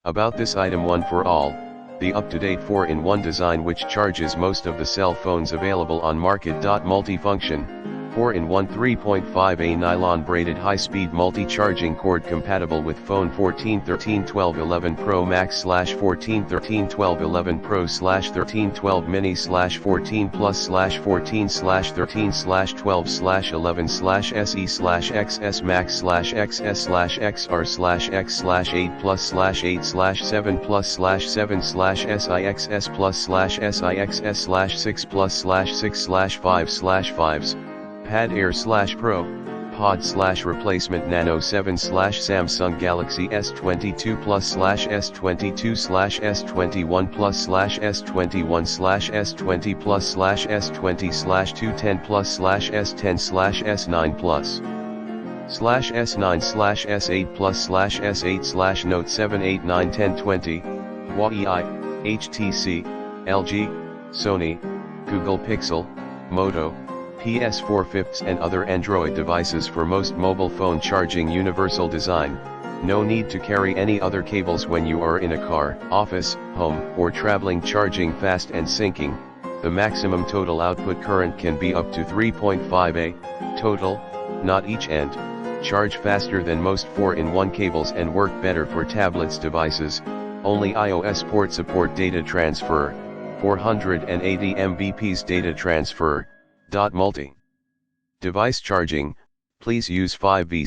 About this item, one for all, the up-to-date 4-in-1 design which charges most of the cell phones available on market. Multifunction, 4-in-1 3.5A nylon braided high-speed multi-charging cord compatible with phone 14, 13, 12, 11 Pro Max / 14, 13, 12, 11 Pro / 13, 12 Mini / 14 Plus / 14 / 13 / 12 / 11 / SE / XS Max / XS / XR / X / 8 Plus / 8 / 7 Plus / 7 / SIXS Plus / SIXS / 6 Plus / 6 / 5 / 5s. Pad Air / Pro, Pod / Replacement Nano 7 / Samsung Galaxy S22 Plus / S22 / S21 Plus / S21 / S20 Plus / S20 / 210 Plus / S10 / S9 Plus / S9 / S8 Plus / S8 / Note 7 8 9 10 20, Huawei, HTC, LG, Sony, Google Pixel, Moto, PS4 5ths and other Android devices. For most mobile phone charging universal design, no need to carry any other cables when you are in a car, office, home, or traveling. Charging fast and syncing, the maximum total output current can be up to 3.5A, total, not each end. Charge faster than most 4-in-1 cables and work better for tablets devices. Only iOS port support data transfer, 480 Mbps data transfer. Multi-device charging, please use 5V